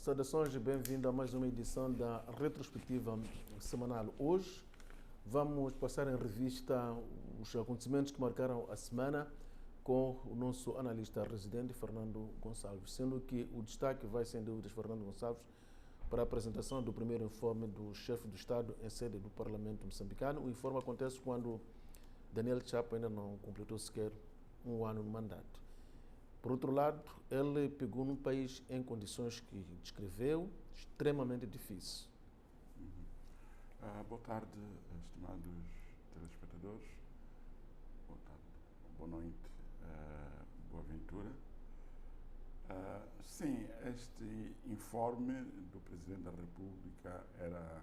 Saudações e bem-vindo a mais uma edição da retrospectiva semanal. Hoje vamos passar em revista os acontecimentos que marcaram a semana com o nosso analista residente, Fernando Gonçalves, sendo que o destaque vai, sem dúvidas, Fernando Gonçalves, para a apresentação do primeiro informe do chefe do Estado em sede do Parlamento moçambicano. O informe acontece quando Daniel Chapo ainda não completou sequer um ano no mandato. Por outro lado, ele pegou num país em condições que descreveu extremamente difíceis. Boa tarde, estimados telespectadores. Boa tarde, boa noite, boa aventura. Sim, este informe do Presidente da República era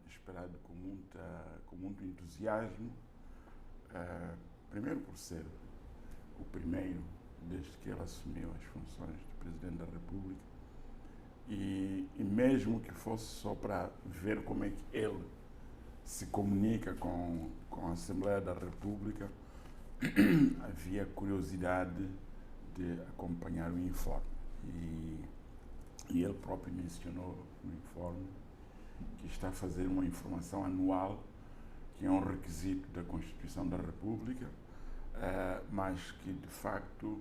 esperado com muito entusiasmo, primeiro por ser o primeiro desde que ele assumiu as funções de Presidente da República e mesmo que fosse só para ver como é que ele se comunica com a Assembleia da República, havia curiosidade de acompanhar o informe. E ele próprio mencionou no informe que está a fazer uma informação anual, que é um requisito da Constituição da República, mas que de facto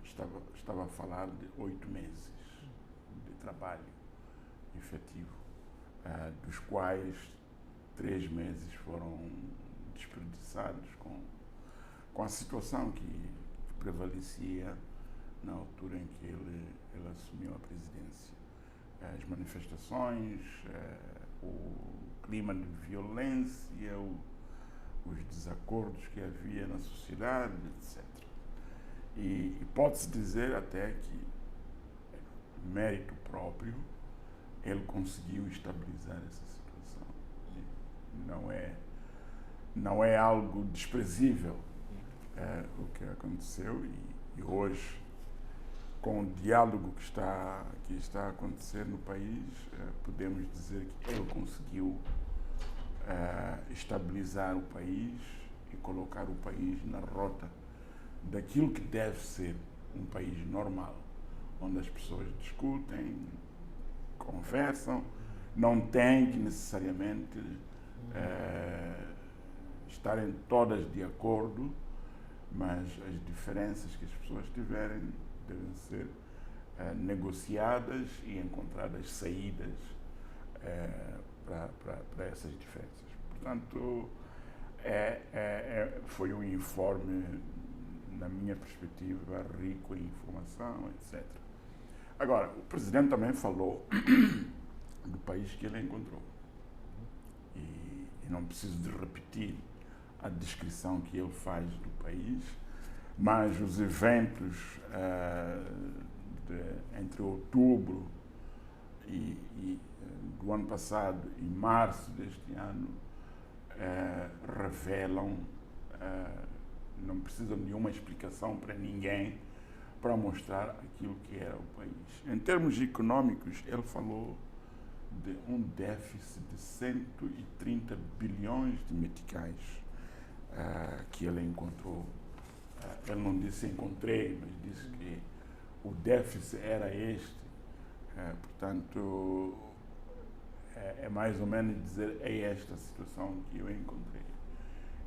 estava a falar de 8 meses de trabalho efetivo, dos quais 3 meses foram desperdiçados com a situação que prevalecia na altura em que ele assumiu a presidência. As manifestações, o clima de violência, os desacordos que havia na sociedade, etc. E pode-se dizer até que, mérito próprio, ele conseguiu estabilizar essa situação. Não é algo desprezível o que aconteceu e hoje, com o diálogo que está a acontecer no país, podemos dizer que ele conseguiu estabilizar o país e colocar o país na rota daquilo que deve ser um país normal, onde as pessoas discutem, conversam, não têm que necessariamente estarem todas de acordo, mas as diferenças que as pessoas tiverem devem ser negociadas e encontradas saídas para essas diferenças. Portanto, foi um informe, na minha perspectiva, rico em informação, etc. Agora, o Presidente também falou do país que ele encontrou. E não preciso de repetir a descrição que ele faz do país, mas os eventos entre outubro do ano passado e março deste ano revelam, não precisam de nenhuma explicação para ninguém para mostrar aquilo que era o país. Em termos econômicos, ele falou de um déficit de 130 bilhões de meticais que ele encontrou. Ele não disse encontrei, mas disse que o déficit era este. Portanto, é mais ou menos dizer, é esta a situação que eu encontrei.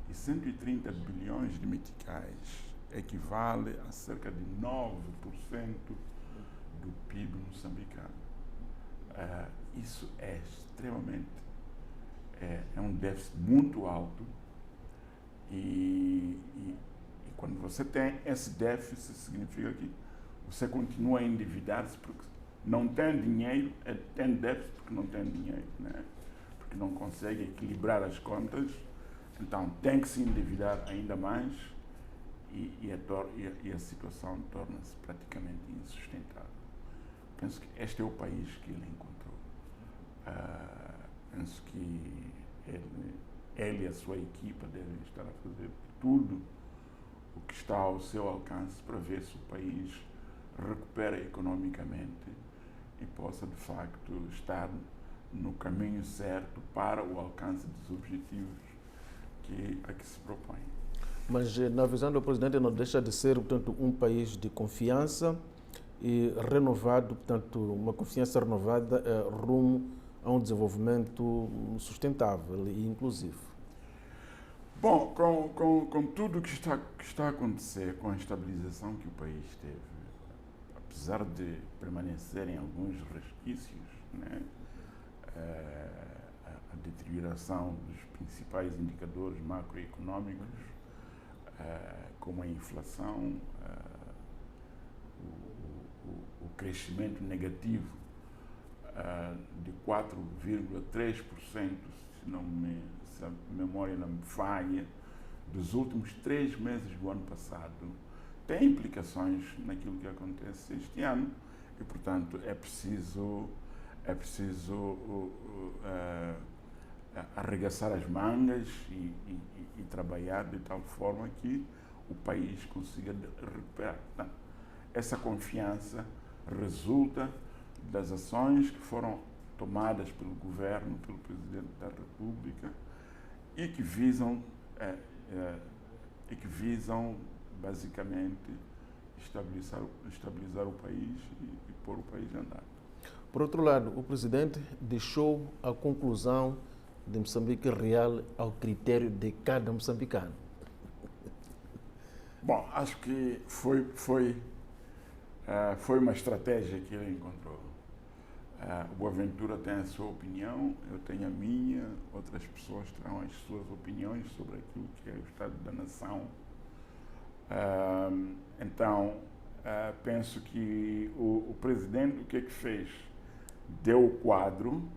E 130 bilhões de meticais equivale a cerca de 9% do PIB moçambicano. Isso é extremamente, é um déficit muito alto e quando você tem esse déficit, significa que você continua a endividar-se porque não tem dinheiro, tem déficit porque não tem dinheiro, né? Porque não consegue equilibrar as contas, então tem que se endividar ainda mais e a situação torna-se praticamente insustentável. Penso que este é o país que ele encontrou. Penso que ele e a sua equipa devem estar a fazer tudo o que está ao seu alcance para ver se o país recupera economicamente e possa, de facto, estar no caminho certo para o alcance dos objetivos a que se propõe. Mas, na visão do Presidente, não deixa de ser, portanto, um país de confiança e renovado, portanto, uma confiança renovada rumo a um desenvolvimento sustentável e inclusivo. Bom, com tudo que está a acontecer, com a estabilização que o país teve, apesar de permanecerem alguns resquícios, né, a deterioração dos principais indicadores macroeconômicos, como a inflação, o crescimento negativo de 4,3%, se a memória não me falha, dos últimos 3 meses do ano passado, tem implicações naquilo que acontece este ano e, portanto, é preciso arregaçar as mangas e trabalhar de tal forma que o país consiga recuperar. Portanto, essa confiança resulta das ações que foram tomadas pelo governo, pelo Presidente da República e que visam basicamente estabilizar o país e pôr o país a andar. Por outro lado, o Presidente deixou a conclusão de Moçambique Real ao critério de cada moçambicano. Bom, acho que foi uma estratégia que ele encontrou. O Boaventura tem a sua opinião, eu tenho a minha, outras pessoas terão as suas opiniões sobre aquilo que é o Estado da Nação. Então, penso que o Presidente, o que é que fez? Deu o quadro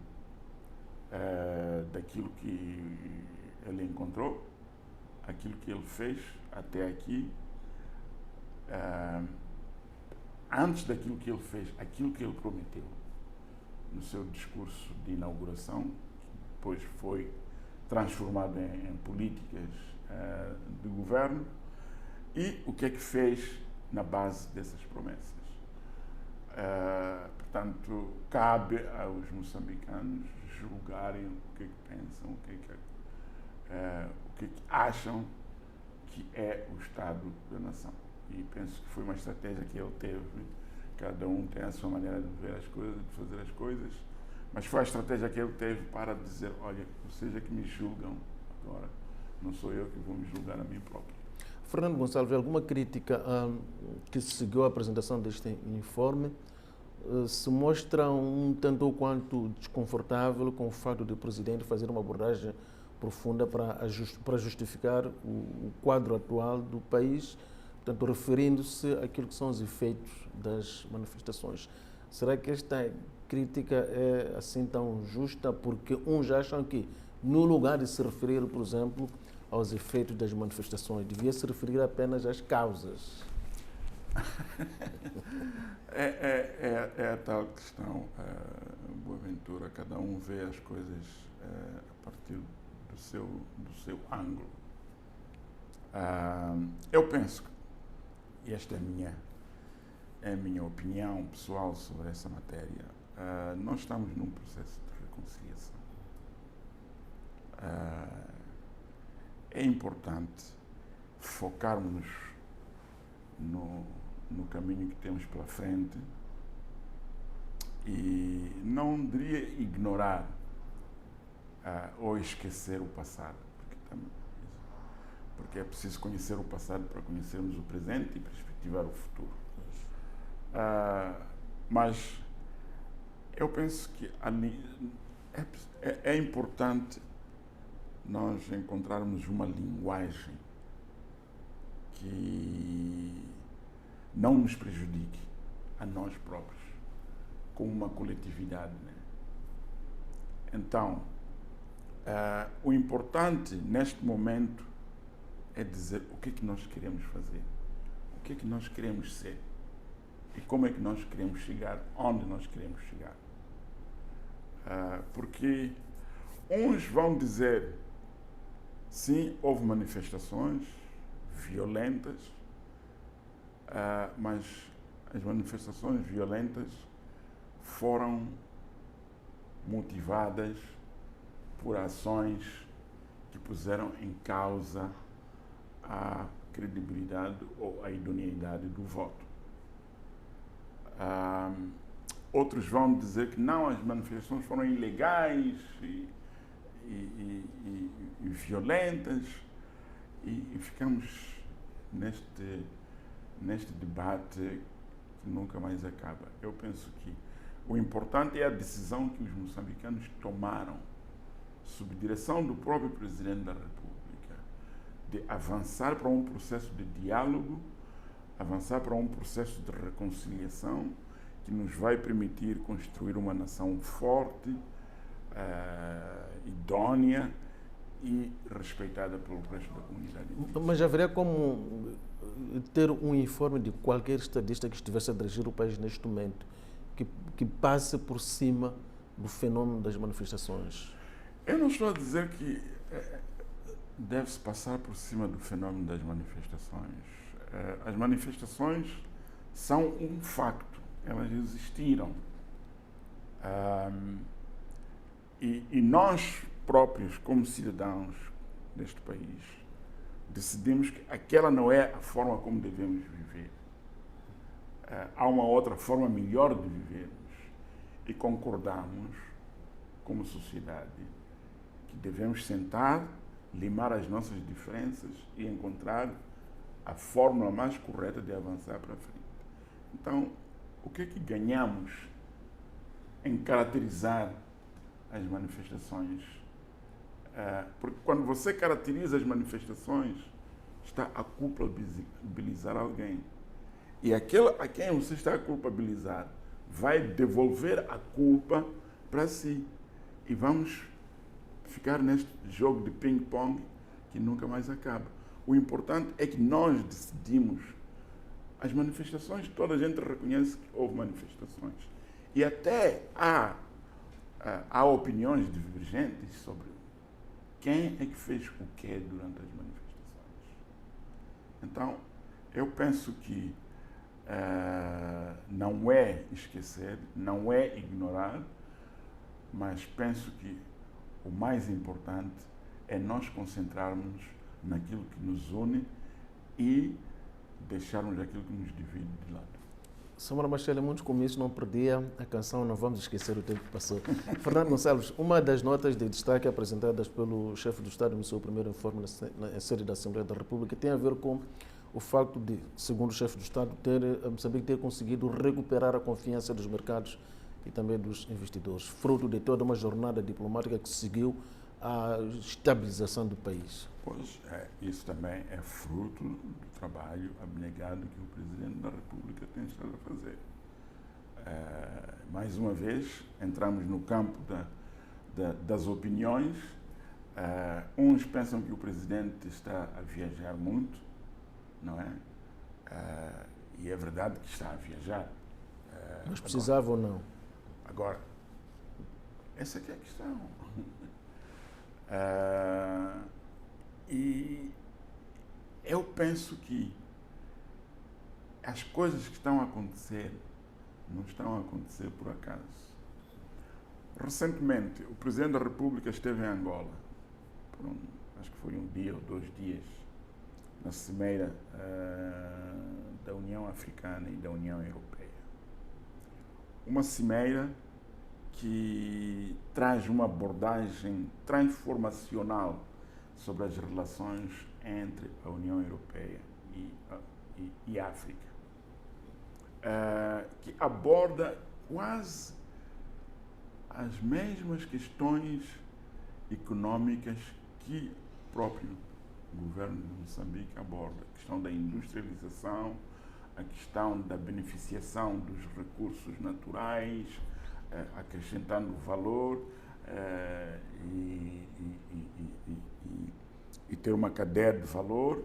daquilo que ele encontrou, aquilo que ele fez até aqui. Antes daquilo que ele fez, aquilo que ele prometeu no seu discurso de inauguração, que depois foi transformado em políticas de governo, e o que é que fez na base dessas promessas. Portanto, cabe aos moçambicanos julgarem o que é que pensam, o que é que acham que é o Estado da Nação. E penso que foi uma estratégia que ele teve. Cada um tem a sua maneira de ver as coisas, de fazer as coisas, mas foi a estratégia que ele teve para dizer, olha, vocês é que me julgam agora, não sou eu que vou me julgar a mim próprio. Fernando Gonçalves, alguma crítica que seguiu a apresentação deste informe se mostra um tanto ou quanto desconfortável com o fato do Presidente fazer uma abordagem profunda para justificar o quadro atual do país, portanto, referindo-se àquilo que são os efeitos das manifestações. Será que esta crítica é assim tão justa? Porque uns acham que, no lugar de se referir, por exemplo, aos efeitos das manifestações, devia se referir apenas às causas. É a tal questão, Boaventura, cada um vê as coisas a partir do seu ângulo. Eu penso, e esta é a minha opinião pessoal sobre essa matéria, nós estamos num processo de reconciliação. É importante focarmos no caminho que temos pela frente e não diria ignorar ou esquecer o passado, porque é preciso conhecer o passado para conhecermos o presente e perspectivar o futuro. Mas eu penso que é importante nós encontrarmos uma linguagem que não nos prejudique a nós próprios, como uma coletividade, né? Então, o importante neste momento é dizer o que é que nós queremos fazer, o que é que nós queremos ser e como é que nós queremos chegar, onde nós queremos chegar. Porque uns vão dizer, sim, houve manifestações violentas, mas as manifestações violentas foram motivadas por ações que puseram em causa a credibilidade ou a idoneidade do voto. outros vão dizer que não, as manifestações foram ilegais e violentas, e ficamos neste debate que nunca mais acaba. Eu penso que o importante é a decisão que os moçambicanos tomaram, sob direção do próprio Presidente da República, de avançar para um processo de diálogo, avançar para um processo de reconciliação que nos vai permitir construir uma nação forte, idônea e respeitada pelo resto da comunidade. Mas haveria como ter um informe de qualquer estadista que estivesse a dirigir o país neste momento, que passe por cima do fenômeno das manifestações? Eu não estou a dizer que deve-se passar por cima do fenômeno das manifestações. As manifestações são um facto, elas existiram. E nós próprios, como cidadãos deste país, decidimos que aquela não é a forma como devemos viver. Há uma outra forma melhor de vivermos. E concordamos, como sociedade, que devemos sentar, limar as nossas diferenças e encontrar a fórmula mais correta de avançar para frente. Então, o que é que ganhamos em caracterizar as manifestações? Porque quando você caracteriza as manifestações, está a culpabilizar alguém. E aquele a quem você está a culpabilizar vai devolver a culpa para si. E vamos ficar neste jogo de ping-pong que nunca mais acaba. O importante é que nós decidimos. As manifestações, toda a gente reconhece que houve manifestações. E até há opiniões divergentes sobre quem é que fez o quê durante as manifestações. Então, eu penso que não é esquecer, não é ignorar, mas penso que o mais importante é nós concentrarmos naquilo que nos une e deixarmos aquilo que nos divide de lado. Samora Machel, muitos comícios não perdia a canção Não Vamos Esquecer o Tempo que Passou. Fernando Gonçalves, uma das notas de destaque apresentadas pelo chefe do Estado no seu primeiro informe na sede da Assembleia da República tem a ver com o facto de, segundo o chefe do Estado, Moçambique ter conseguido recuperar a confiança dos mercados e também dos investidores, fruto de toda uma jornada diplomática que seguiu a estabilização do país. Pois, isso também é fruto do trabalho abnegado que o Presidente da República tem estado a fazer. Mais uma vez, entramos no campo das opiniões. Uns pensam que o Presidente está a viajar muito, não é? E é verdade que está a viajar. Mas precisava ou não? Agora, essa é que é a questão. E eu penso que as coisas que estão a acontecer não estão a acontecer por acaso. Recentemente, o Presidente da República esteve em Angola, acho que foi um dia ou 2 dias, na cimeira da União Africana e da União Europeia. Uma cimeira que traz uma abordagem transformacional sobre as relações entre a União Europeia e a África, que aborda quase as mesmas questões económicas que o próprio governo de Moçambique aborda. A questão da industrialização, a questão da beneficiação dos recursos naturais, acrescentando valor e ter uma cadeia de valor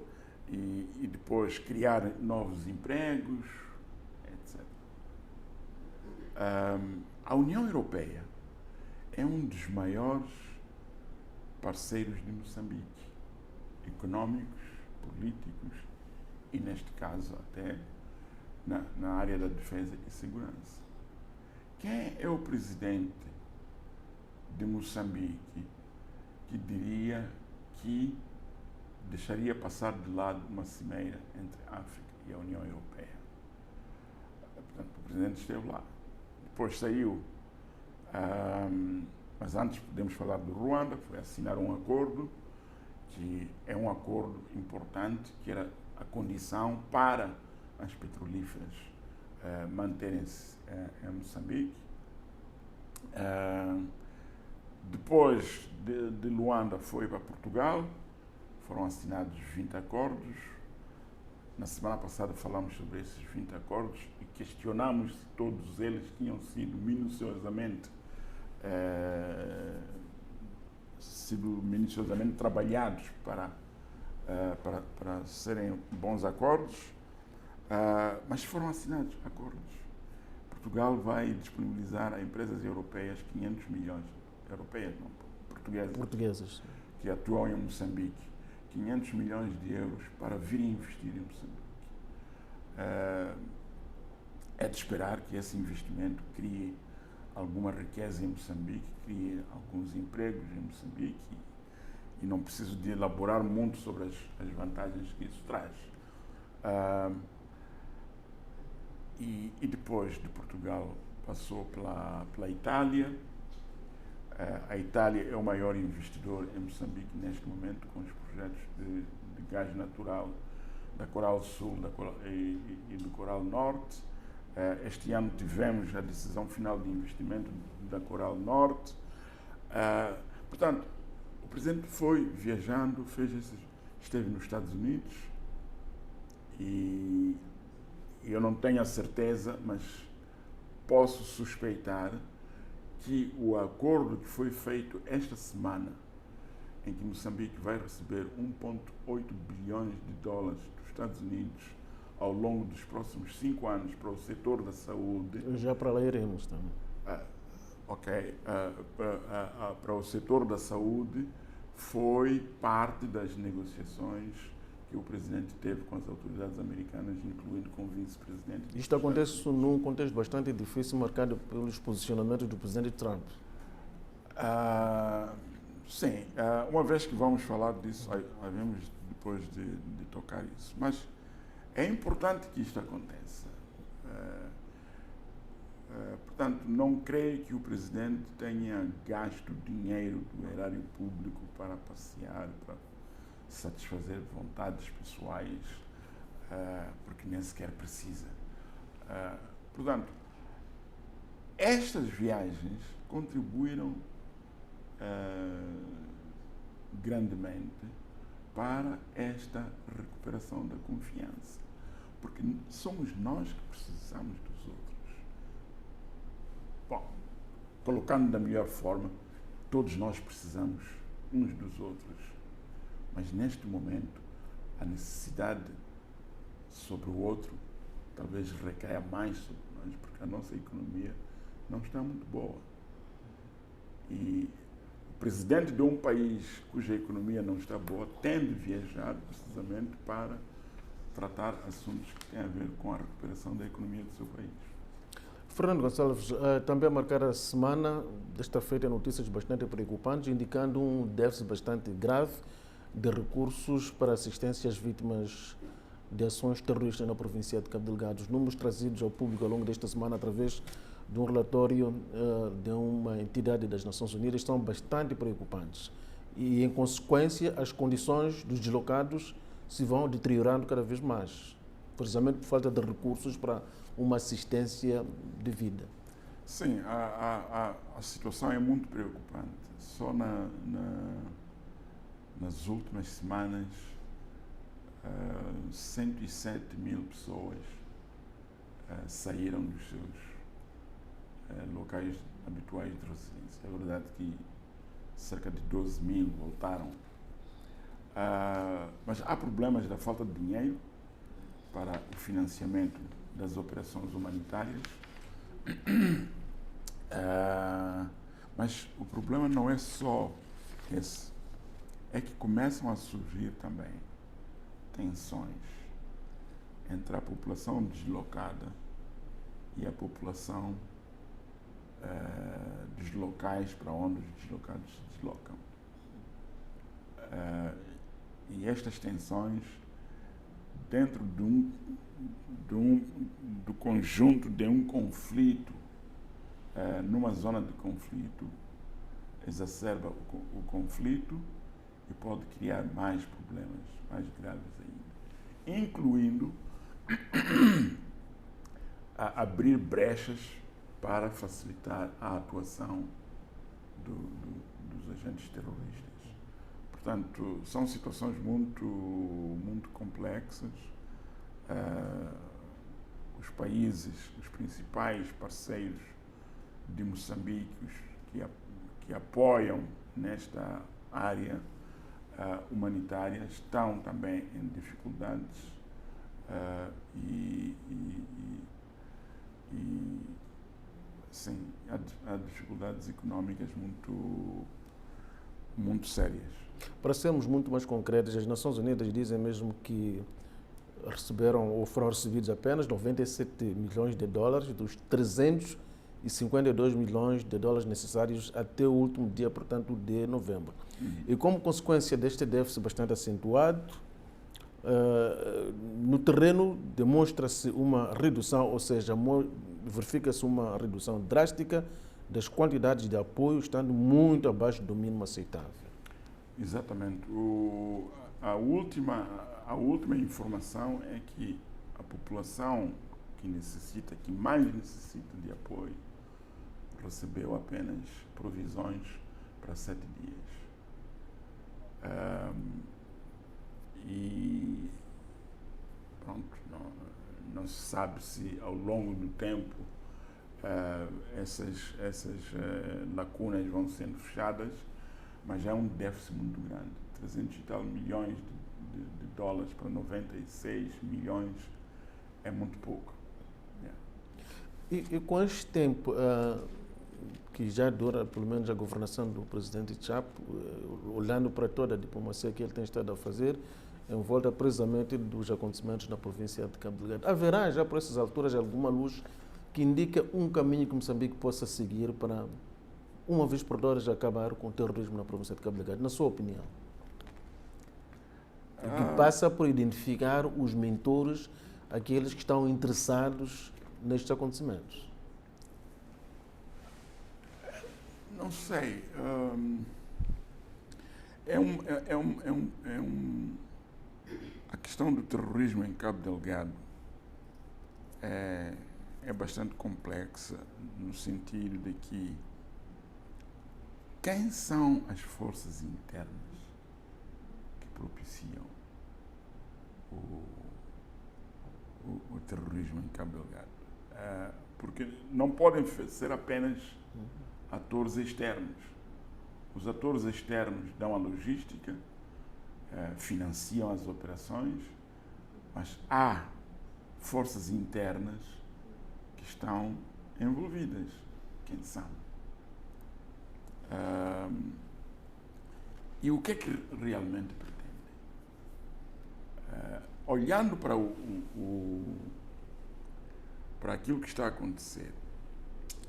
e depois criar novos empregos, etc. A União Europeia é um dos maiores parceiros de Moçambique, económicos, políticos e, neste caso, até na área da defesa e segurança. Quem é o presidente de Moçambique que diria que deixaria passar de lado uma cimeira entre a África e a União Europeia? Portanto, o presidente esteve lá. depois saiu. Mas antes podemos falar do Ruanda, foi assinar um acordo, que é um acordo importante, que era a condição para as petrolíferas manterem-se em Moçambique. Depois de Luanda foi para Portugal, foram assinados 20 acordos. Na semana passada falamos sobre esses 20 acordos e questionamos se todos eles tinham sido minuciosamente trabalhados para serem bons acordos, mas foram assinados acordos. Portugal vai disponibilizar a empresas europeias 500 milhões, europeias não, portuguesas, que atuam em Moçambique, 500 milhões de euros para virem investir em Moçambique. É de esperar que esse investimento crie alguma riqueza em Moçambique, crie alguns empregos em Moçambique e não preciso de elaborar muito sobre as vantagens que isso traz. E depois de Portugal passou pela Itália. A Itália é o maior investidor em Moçambique neste momento, com os projetos de gás natural da Coral Sul e do Coral Norte. Este ano tivemos a decisão final de investimento da Coral Norte. Portanto, o Presidente foi viajando, esteve nos Estados Unidos e eu não tenho a certeza, mas posso suspeitar que o acordo que foi feito esta semana, em que Moçambique vai receber 1,8 bilhões de dólares dos Estados Unidos ao longo dos próximos 5 anos para o setor da saúde. Já para lá iremos também. Para o setor da saúde, foi parte das negociações que o Presidente teve com as autoridades americanas, incluindo com o vice-presidente. Isto acontece num contexto bastante difícil, marcado pelos posicionamentos do Presidente Trump. Sim, uma vez que vamos falar disso, havemos depois de tocar isso. Mas é importante que isto aconteça. Portanto, não creio que o Presidente tenha gasto dinheiro do erário público para passear, para satisfazer vontades pessoais, porque nem sequer precisa. Portanto, estas viagens contribuíram grandemente para esta recuperação da confiança, porque somos nós que precisamos dos outros. Bom, colocando da melhor forma, todos nós precisamos uns dos outros, mas neste momento a necessidade sobre o outro talvez recaia mais sobre nós, porque a nossa economia não está muito boa. E o presidente de um país cuja economia não está boa tem de viajar precisamente para tratar assuntos que têm a ver com a recuperação da economia do seu país. Fernando Gonçalves, também a marcar a semana, desta feita, notícias bastante preocupantes, indicando um déficit bastante grave de recursos para assistência às vítimas de ações terroristas na província de Cabo Delgado. Os números trazidos ao público ao longo desta semana através de um relatório de uma entidade das Nações Unidas são bastante preocupantes. E, em consequência, as condições dos deslocados se vão deteriorando cada vez mais, precisamente por falta de recursos para uma assistência devida. Sim, a situação é muito preocupante. Só nas últimas semanas, 107 mil pessoas saíram dos seus locais habituais de residência. É verdade que cerca de 12 mil voltaram. Mas há problemas da falta de dinheiro para o financiamento das operações humanitárias. Mas o problema não é só esse. É que começam a surgir também tensões entre a população deslocada e a população dos locais para onde os deslocados se deslocam. E estas tensões, dentro do conjunto de um conflito numa zona de conflito, exacerba o conflito e pode criar mais problemas, mais graves ainda, incluindo abrir brechas para facilitar a atuação dos agentes terroristas. Portanto, são situações muito complexas. Os países, os principais parceiros de Moçambique que apoiam nesta área humanitária estão também em dificuldades sim, há dificuldades económicas muito sérias. Para sermos muito mais concretos, as Nações Unidas dizem mesmo que receberam ou foram recebidos apenas 97 milhões de dólares dos 352 milhões de dólares necessários até o último dia, portanto, de novembro. E como consequência deste déficit bastante acentuado, no terreno demonstra-se uma redução, ou seja, verifica-se uma redução drástica das quantidades de apoio, estando muito abaixo do mínimo aceitável. Exatamente. A última informação é que a população que mais necessita de apoio, recebeu apenas provisões para 7 dias. E pronto, não se sabe se ao longo do tempo essas lacunas vão sendo fechadas, mas é um déficit muito grande. 300 e tal milhões de dólares para 96 milhões é muito pouco. E com este tempo que já dura, pelo menos, a governação do presidente Chapo, olhando para toda a diplomacia que ele tem estado a fazer, em volta precisamente dos acontecimentos na província de Cabo Delgado, haverá já por essas alturas alguma luz que indica um caminho que Moçambique possa seguir para, uma vez por todas, acabar com o terrorismo na província de Cabo Delgado, na sua opinião? Que passa por identificar os mentores, aqueles que estão interessados nestes acontecimentos. Não sei. A questão do terrorismo em Cabo Delgado é bastante complexa, no sentido de que quem são as forças internas que propiciam o terrorismo em Cabo Delgado? Porque não podem ser apenas atores externos. Os atores externos dão a logística, financiam as operações, mas há forças internas que estão envolvidas. Quem são? E o que é que realmente pretendem? Olhando para aquilo que está a acontecer,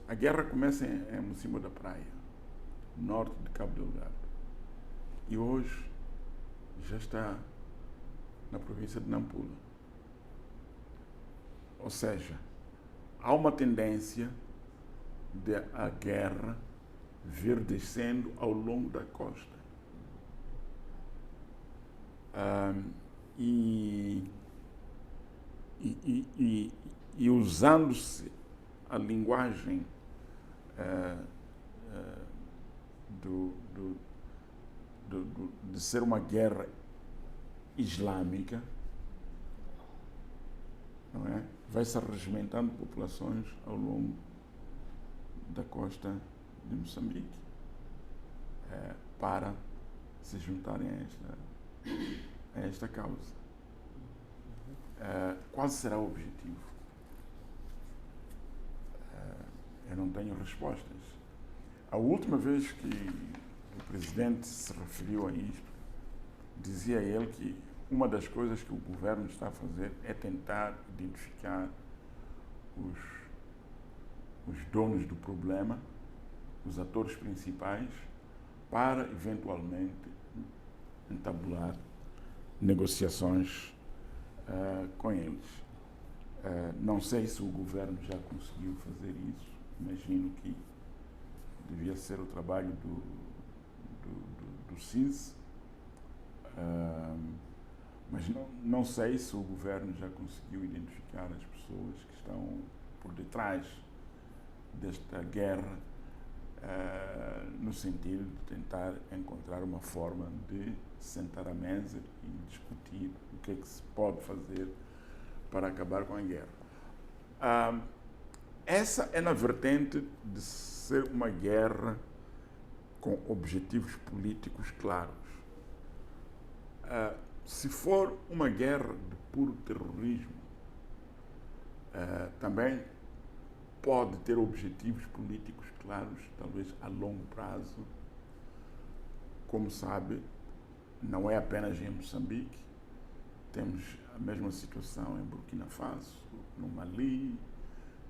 a guerra começa em Mocimboa da Praia, norte de Cabo Delgado, e hoje já está na província de Nampula. Ou seja, há uma tendência de a guerra vir descendo ao longo da costa. E usando-se a linguagem de ser uma guerra islâmica, não é? Vai-se arregimentando populações ao longo da costa de Moçambique para se juntarem a esta causa. Qual será o objetivo? Eu não tenho respostas. A última vez que o presidente se referiu a isto, dizia ele que uma das coisas que o governo está a fazer é tentar identificar os donos do problema, os atores principais, para eventualmente entabular negociações com eles. Não sei se o governo já conseguiu fazer isso, imagino que devia ser o trabalho do CIS, mas não sei se o governo já conseguiu identificar as pessoas que estão por detrás desta guerra, no sentido de tentar encontrar uma forma de sentar à mesa e discutir o que é que se pode fazer para acabar com a guerra. Essa é na vertente de ser uma guerra com objetivos políticos claros. Se for uma guerra de puro terrorismo, também pode ter objetivos políticos claros, talvez a longo prazo. Como sabe, não é apenas em Moçambique, temos a mesma situação em Burkina Faso, no Mali,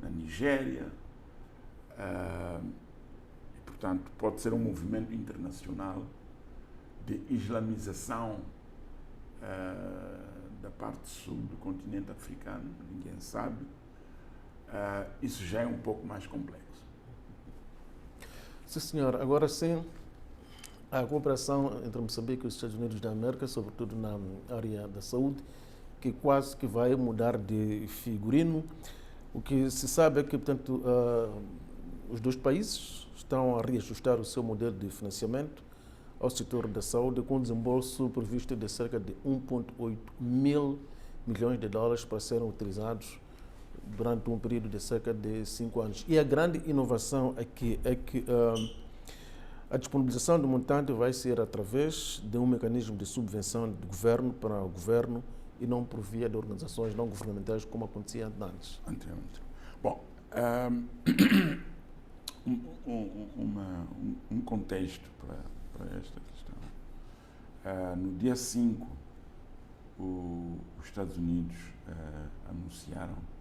na Nigéria, e, portanto, pode ser um movimento internacional de islamização da parte sul do continente africano, ninguém sabe. Isso já é um pouco mais complexo. Sim, senhor. Agora sim, a cooperação entre Moçambique e os Estados Unidos da América, sobretudo na área da saúde, que quase que vai mudar de figurino. O que se sabe é que, portanto, os dois países estão a reajustar o seu modelo de financiamento ao setor da saúde, com um desembolso previsto de cerca de 1,8 mil milhões de dólares para serem utilizados durante um período de cerca de 5 anos. E a grande inovação aqui é que a disponibilização do montante vai ser através de um mecanismo de subvenção do governo para o governo e não por via de organizações não governamentais, como acontecia antes. Anteriormente. Bom, um contexto para esta questão. No dia 5, os Estados Unidos anunciaram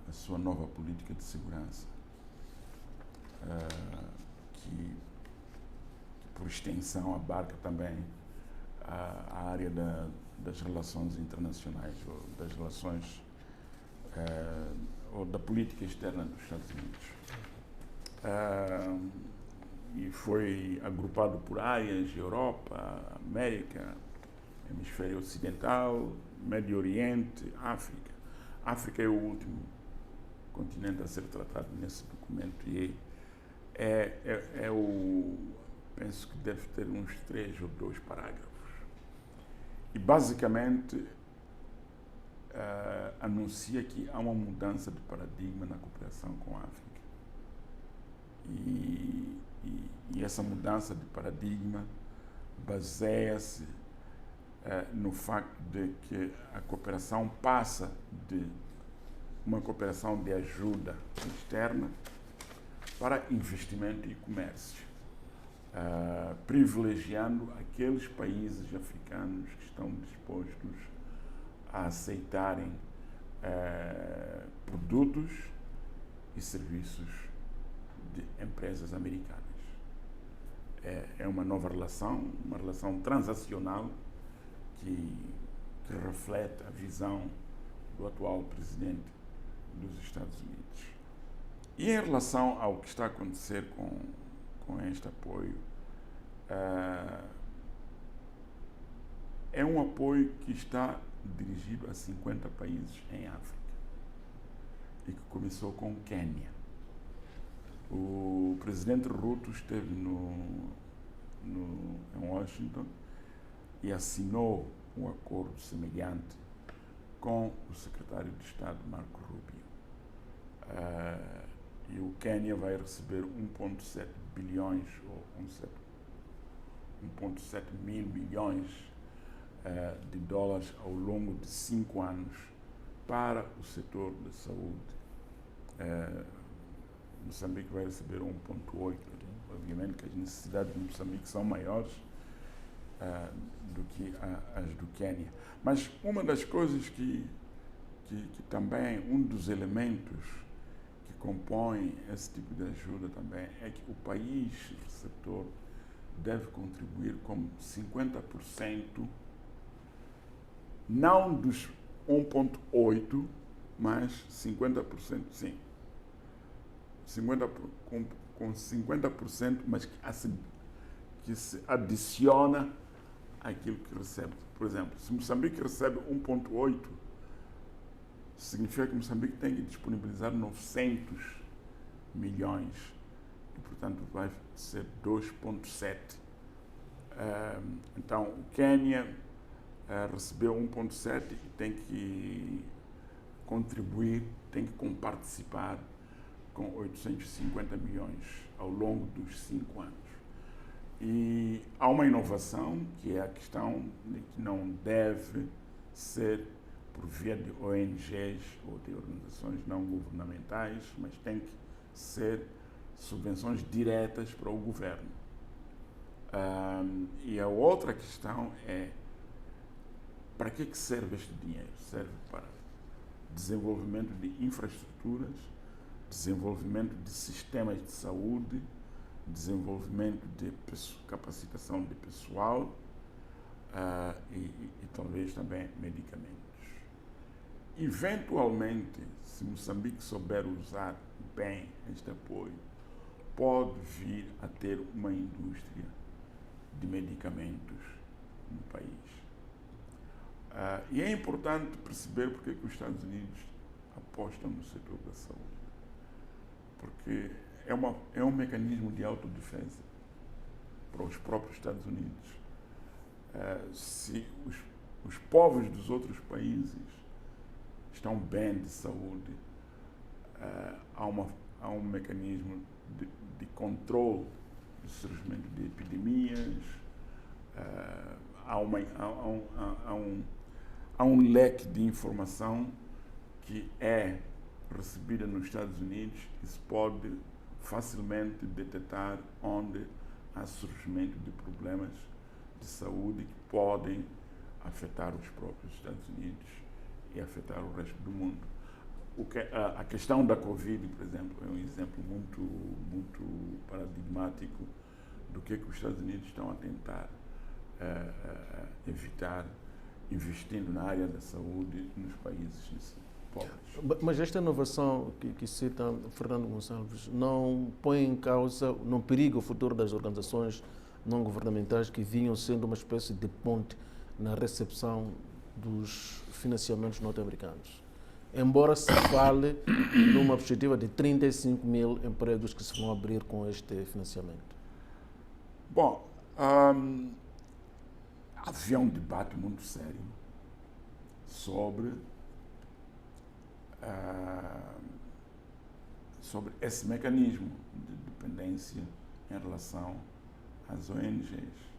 a sua nova política de segurança, que por extensão abarca também a área das relações internacionais, ou das relações, ou da política externa dos Estados Unidos. E foi agrupado por áreas: Europa, América, Hemisfério Ocidental, Médio Oriente, África. África é o último continente a ser tratado nesse documento e penso que deve ter uns 3 ou 2 parágrafos. E basicamente anuncia que há uma mudança de paradigma na cooperação com a África. E essa mudança de paradigma baseia-se no facto de que a cooperação passa de uma cooperação de ajuda externa para investimento e comércio, privilegiando aqueles países africanos que estão dispostos a aceitarem produtos e serviços de empresas americanas. É uma nova relação, uma relação transacional que reflete a visão do atual presidente dos Estados Unidos. E em relação ao que está a acontecer com este apoio, é um apoio que está dirigido a 50 países em África e que começou com o Quênia. O presidente Ruto esteve em Washington e assinou um acordo semelhante com o secretário de Estado, Marco Rubio. E o Quênia vai receber 1,7 bilhões ou 1,7 mil milhões de dólares ao longo de 5 anos para o setor da saúde. Moçambique vai receber 1,8. Obviamente que as necessidades de Moçambique são maiores do que as do Quênia. Mas uma das coisas que também, um dos elementos que compõem esse tipo de ajuda também é que o país receptor deve contribuir com 50%, não dos 1,8, mas 50%, sim. com 50%, mas que se adiciona àquilo que recebe. Por exemplo, se Moçambique recebe 1,8, significa que Moçambique tem que disponibilizar 900 milhões e, portanto, vai ser 2,7. Então, o Quênia recebeu 1,7 e tem que contribuir, tem que comparticipar com 850 milhões ao longo dos 5 anos. E há uma inovação, que é a questão de que não deve ser por via de ONGs ou de organizações não governamentais, mas tem que ser subvenções diretas para o governo. E a outra questão é: para que serve este dinheiro? Serve para desenvolvimento de infraestruturas, desenvolvimento de sistemas de saúde, desenvolvimento de capacitação de pessoal e talvez também medicamentos. Eventualmente, se Moçambique souber usar bem este apoio, pode vir a ter uma indústria de medicamentos no país. E é importante perceber porque que os Estados Unidos apostam no setor da saúde. Porque é um mecanismo de autodefesa para os próprios Estados Unidos. Se os povos dos outros países estão bem de saúde, há um mecanismo de controle do surgimento de epidemias, há um leque de informação que é recebida nos Estados Unidos e se pode facilmente detectar onde há surgimento de problemas de saúde que podem afetar os próprios Estados Unidos e afetar o resto do mundo. A questão da Covid, por exemplo, é um exemplo muito paradigmático do que os Estados Unidos estão a tentar evitar, investindo na área da saúde nos países pobres. Mas esta inovação que cita Fernando Gonçalves não põe em causa, não periga o futuro das organizações não governamentais que vinham sendo uma espécie de ponte na recepção dos financiamentos norte-americanos? Embora se fale numa perspectiva de 35 mil empregos que se vão abrir com este financiamento. Bom, havia um debate muito sério sobre esse mecanismo de dependência em relação às ONGs.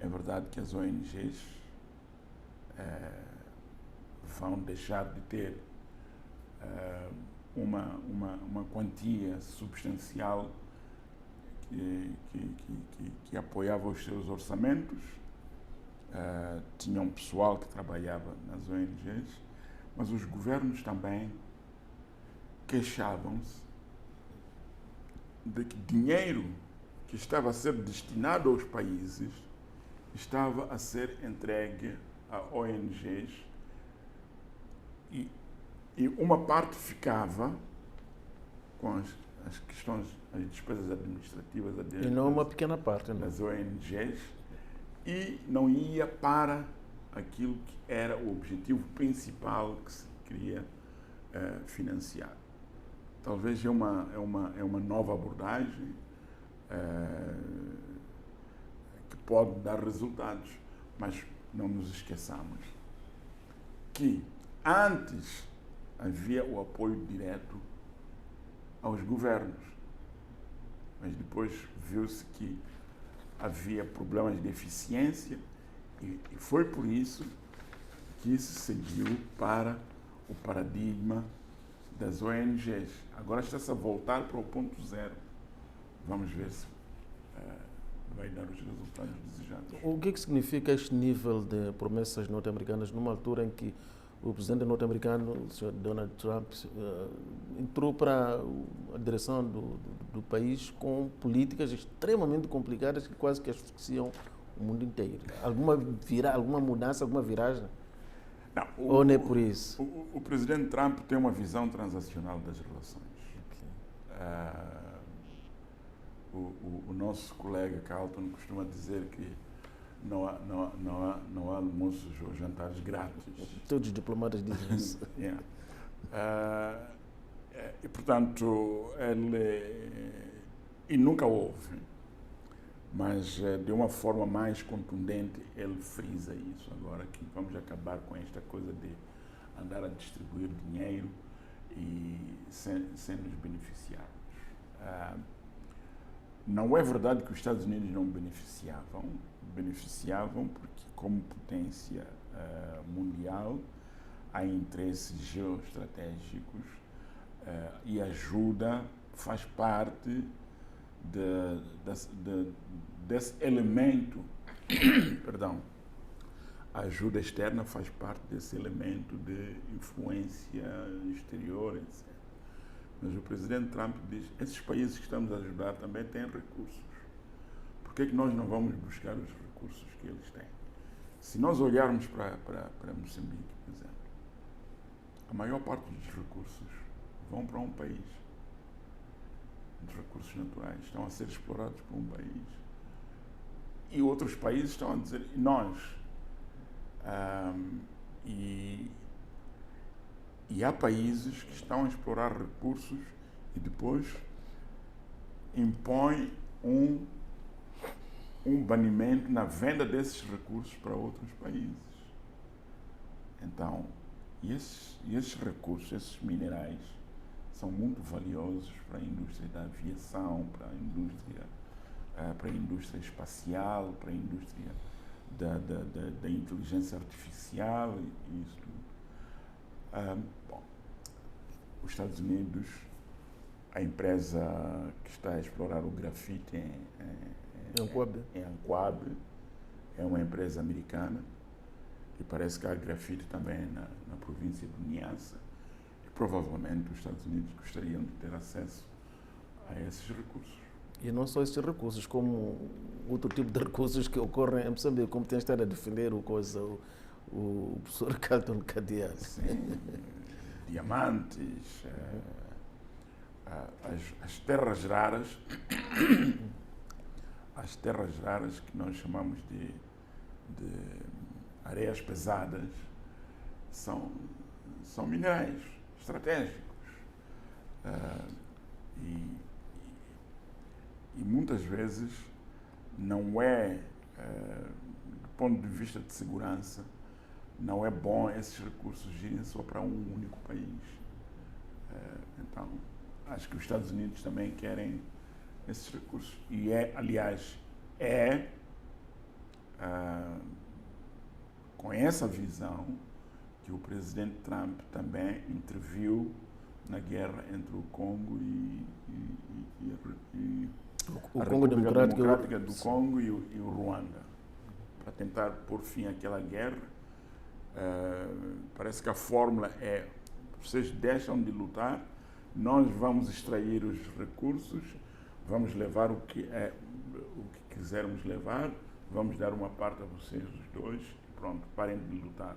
É verdade que as ONGs vão deixar de ter uma quantia substancial que apoiava os seus orçamentos. Tinha um pessoal que trabalhava nas ONGs, mas os governos também queixavam-se de que dinheiro que estava a ser destinado aos países estava a ser entregue a ONGs e uma parte ficava com as questões, as despesas administrativas e não uma pequena parte, não? Das ONGs, e não ia para aquilo que era o objetivo principal que se queria financiar. Talvez é uma nova abordagem que pode dar resultados, mas não nos esqueçamos que antes havia o apoio direto aos governos, mas depois viu-se que havia problemas de eficiência e foi por isso que se seguiu para o paradigma das ONGs. Agora está-se a voltar para o ponto zero. Vamos ver se vai dar os resultados desejados. O que significa este nível de promessas norte-americanas numa altura em que o presidente norte-americano, o Sr. Donald Trump, entrou para a direção do país com políticas extremamente complicadas que quase que asfixiam o mundo inteiro? Alguma mudança, alguma viragem? Não, ou não é por isso? O presidente Trump tem uma visão transacional das relações. Okay. o nosso colega Carlton costuma dizer que não há almoços ou jantares grátis. Todos os diplomatas dizem isso. Yeah. E, portanto, e nunca houve, mas de uma forma mais contundente ele frisa isso agora, que vamos acabar com esta coisa de andar a distribuir dinheiro e sem nos beneficiarmos. Não é verdade que os Estados Unidos não beneficiavam porque, como potência mundial, há interesses geoestratégicos e ajuda faz parte desse elemento, perdão, a ajuda externa faz parte desse elemento de influência exterior, etc. Mas o presidente Trump diz, esses países que estamos a ajudar também têm recursos. Por que é que nós não vamos buscar os recursos que eles têm? Se nós olharmos para Moçambique, por exemplo, a maior parte dos recursos vão para um país. Os recursos naturais estão a ser explorados por um país. E outros países estão a dizer, nós. E há países que estão a explorar recursos e depois impõem um banimento na venda desses recursos para outros países. Então, esses recursos, esses minerais, são muito valiosos para a indústria da aviação, para a indústria espacial, para a indústria da inteligência artificial e isso tudo. Bom, os Estados Unidos, a empresa que está a explorar o grafite em Ancoab, é uma empresa americana e parece que há grafite também na província de Niassa. Provavelmente os Estados Unidos gostariam de ter acesso a esses recursos. E não só esses recursos, como outro tipo de recursos que ocorrem em Moçambique, como tem estado a defender o professor Carlton Cadeia. Sim, diamantes, as terras raras, que nós chamamos de areias pesadas, são minerais estratégicos. E muitas vezes não é, do ponto de vista de segurança, não é bom esses recursos irem só para um único país. Então, acho que os Estados Unidos também querem esses recursos. E aliás, com essa visão que o presidente Trump também interviu na guerra entre o Congo e o a Congo República Democrático do Congo e o Ruanda, para tentar pôr fim àquela guerra. Parece que a fórmula é: vocês deixam de lutar, nós vamos extrair os recursos, vamos levar o que quisermos levar, vamos dar uma parte a vocês os dois, e pronto, parem de lutar.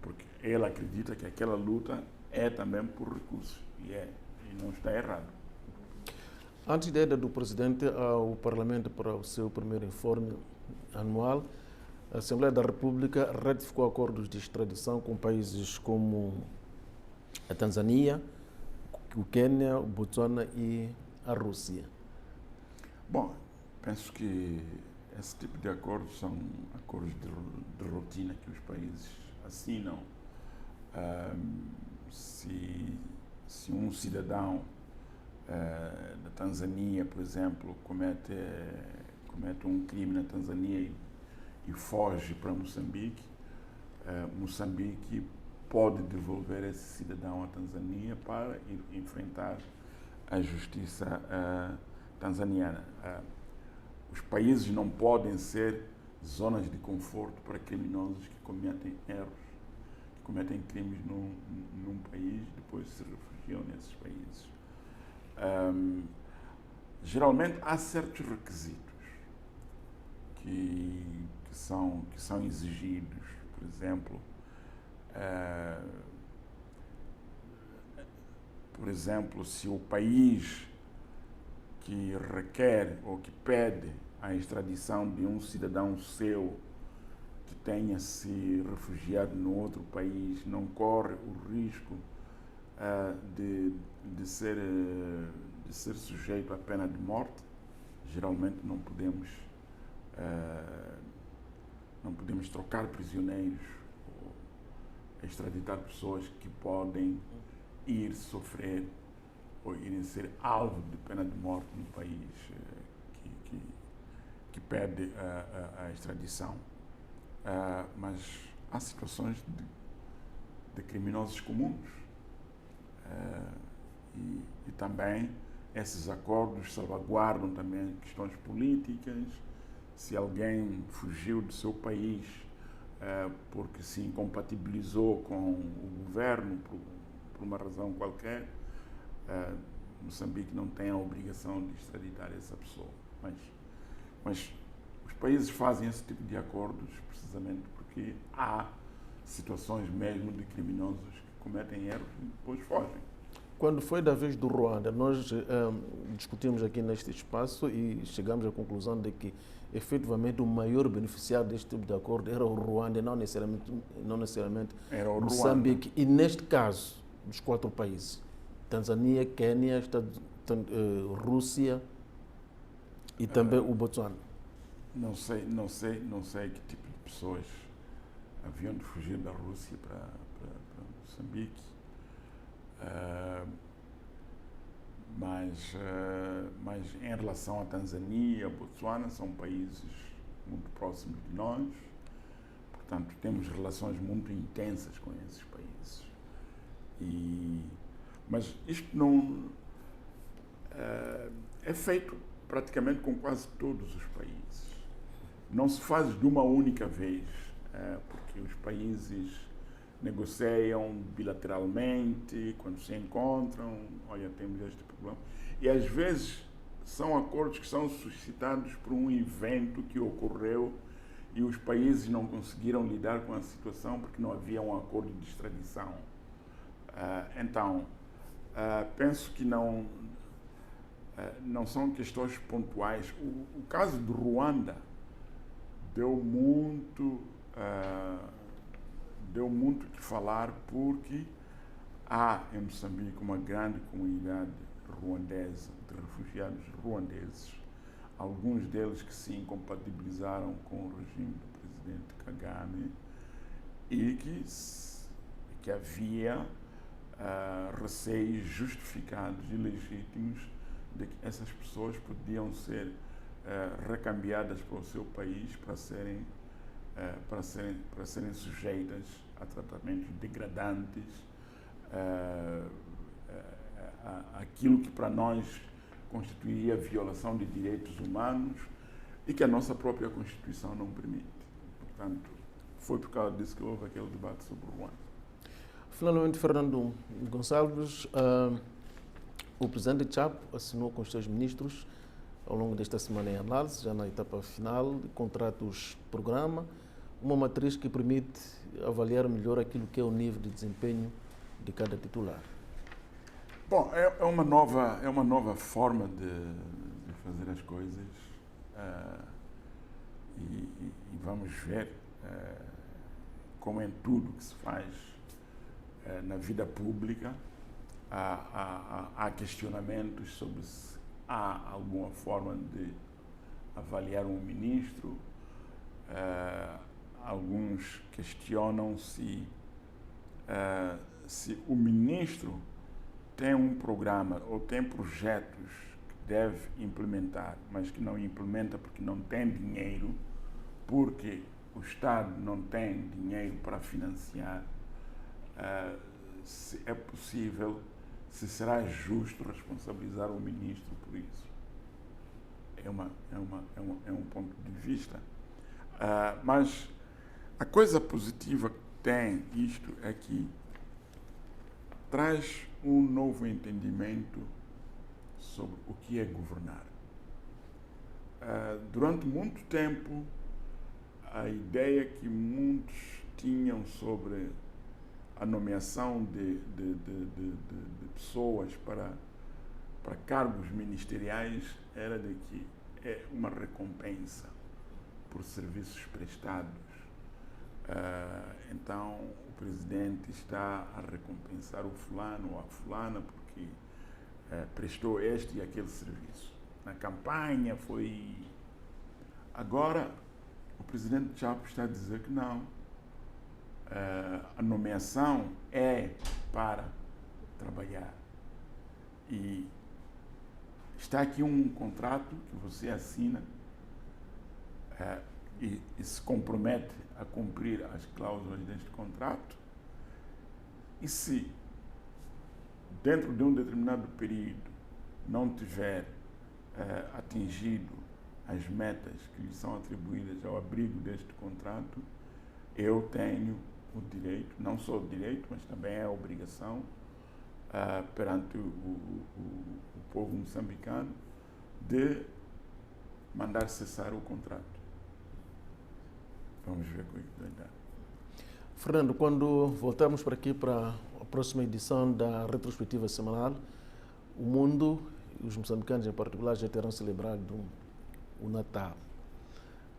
Porque ele acredita que aquela luta é também por recursos, e não está errado. Antes da ida do presidente ao Parlamento para o seu primeiro informe anual, a Assembleia da República ratificou acordos de extradição com países como a Tanzânia, o Quênia, o Botsuana e a Rússia. Bom, penso que esse tipo de acordos são acordos de rotina que os países assinam. Se um cidadão da Tanzânia, por exemplo, comete um crime na Tanzânia e foge para Moçambique, Moçambique pode devolver esse cidadão à Tanzânia para ir enfrentar a justiça tanzaniana. Os países não podem ser zonas de conforto para criminosos que cometem erros, que cometem crimes num país e depois se refugiam nesses países. Geralmente há certos requisitos que são exigidos. Por exemplo, se o país que requer ou que pede a extradição de um cidadão seu que tenha se refugiado no outro país não corre o risco de ser sujeito à pena de morte. Geralmente não podemos trocar prisioneiros ou extraditar pessoas que podem ir sofrer ou irem ser alvo de pena de morte no país que pede a extradição. Mas há situações de criminosos comuns e também esses acordos salvaguardam também questões políticas. Se alguém fugiu do seu país porque se incompatibilizou com o governo por uma razão qualquer, Moçambique não tem a obrigação de extraditar essa pessoa. Mas os países fazem esse tipo de acordos precisamente porque há situações mesmo de criminosos que cometem erros e depois fogem. Quando foi da vez do Ruanda, nós discutimos aqui neste espaço e chegamos à conclusão de que, efetivamente, o maior beneficiário deste tipo de acordo era o Ruanda, não necessariamente Era o Moçambique. Ruanda. E neste caso, dos 4 países, Tanzânia, Quênia, Rússia e também o Botsuana. Não sei que tipo de pessoas haviam de fugir da Rússia para Moçambique. Mas em relação à Tanzânia, Botsuana, são países muito próximos de nós, portanto temos relações muito intensas com esses países. Mas isto não é feito praticamente com quase todos os países. Não se faz de uma única vez, porque os países negociam bilateralmente, quando se encontram, olha, temos este problema. E às vezes são acordos que são suscitados por um evento que ocorreu e os países não conseguiram lidar com a situação porque não havia um acordo de extradição. Então, penso que não são questões pontuais. O caso do Ruanda deu muito que falar porque há em Moçambique uma grande comunidade ruandesa, de refugiados ruandeses, alguns deles que se incompatibilizaram com o regime do presidente Kagame e que havia receios justificados e legítimos de que essas pessoas podiam ser recambiadas para o seu país para serem sujeitas a tratamentos degradantes, aquilo que para nós constituiria violação de direitos humanos e que a nossa própria Constituição não permite. Portanto, foi por causa disso que houve aquele debate sobre o Ruanda. Finalmente, Fernando Gonçalves, o presidente Chapo assinou com os seus ministros ao longo desta semana em análise, já na etapa final, de contratos-programa, uma matriz que permite avaliar melhor aquilo que é o nível de desempenho de cada titular. Bom, é uma nova forma de fazer as coisas e vamos ver, como em tudo que se faz na vida pública, há questionamentos sobre se há alguma forma de avaliar um ministro. Alguns questionam se o ministro tem um programa ou tem projetos que deve implementar, mas que não implementa porque não tem dinheiro, porque o Estado não tem dinheiro para financiar. Se é possível, se será justo responsabilizar o ministro por isso. É um ponto de vista. Mas a coisa positiva que tem isto é que traz um novo entendimento sobre o que é governar. Durante muito tempo, a ideia que muitos tinham sobre a nomeação de pessoas para para cargos ministeriais era de que é uma recompensa por serviços prestados. Então, o presidente está a recompensar o fulano ou a fulana porque prestou este e aquele serviço. Na campanha foi... Agora, o presidente Chapo está a dizer que não. A nomeação é para trabalhar. E está aqui um contrato que você assina e se compromete a cumprir as cláusulas deste contrato. E se, dentro de um determinado período, não tiver atingido as metas que lhe são atribuídas ao abrigo deste contrato, eu tenho o direito, não só o direito, mas também a obrigação perante o povo moçambicano de mandar cessar o contrato. Vamos ver como é que vai dar. Fernando, quando voltarmos para aqui para a próxima edição da retrospectiva semanal, o mundo, e os moçambicanos em particular, já terão celebrado o Natal.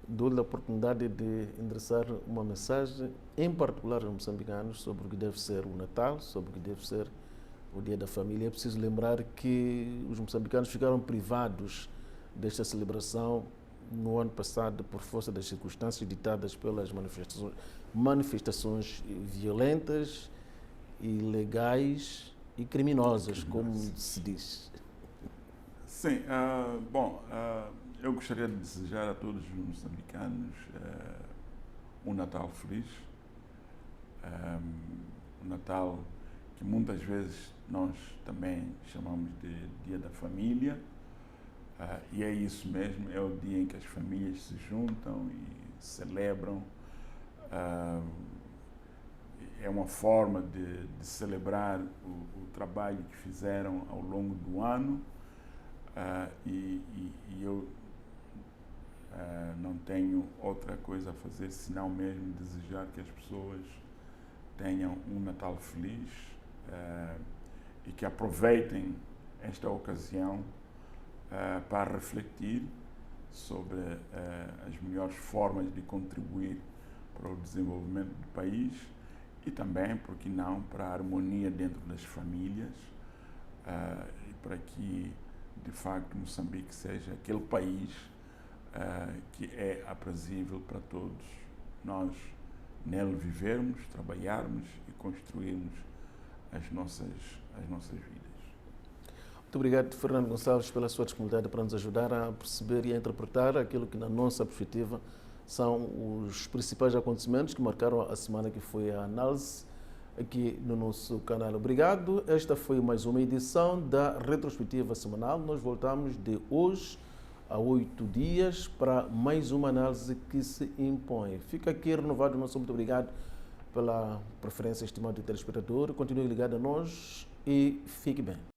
Dou-lhe a oportunidade de endereçar uma mensagem, em particular aos moçambicanos, sobre o que deve ser o Natal, sobre o que deve ser o Dia da Família. É preciso lembrar que os moçambicanos ficaram privados desta celebração no ano passado por força das circunstâncias ditadas pelas manifestações violentas, ilegais e criminosas, como se diz. Sim, eu gostaria de desejar a todos os moçambicanos um Natal feliz, um Natal que muitas vezes nós também chamamos de Dia da Família, e é isso mesmo, é o dia em que as famílias se juntam e celebram. É uma forma de celebrar o trabalho que fizeram ao longo do ano, e eu não tenho outra coisa a fazer senão mesmo desejar que as pessoas tenham um Natal feliz e que aproveitem esta ocasião para refletir sobre as melhores formas de contribuir para o desenvolvimento do país e também, por que não, para a harmonia dentro das famílias e para que, de facto, Moçambique seja aquele país que é aprazível para todos nós nele vivermos, trabalharmos e construirmos as nossas vidas. Muito obrigado, Fernando Gonçalves, pela sua disponibilidade para nos ajudar a perceber e a interpretar aquilo que, na nossa perspectiva, são os principais acontecimentos que marcaram a semana, que foi a análise aqui no nosso canal. Obrigado. Esta foi mais uma edição da retrospectiva semanal. Nós voltamos de hoje a 8 dias para mais uma análise que se impõe. Fica aqui renovado o nosso muito obrigado pela preferência, estimado telespectador. Continue ligado a nós e fique bem.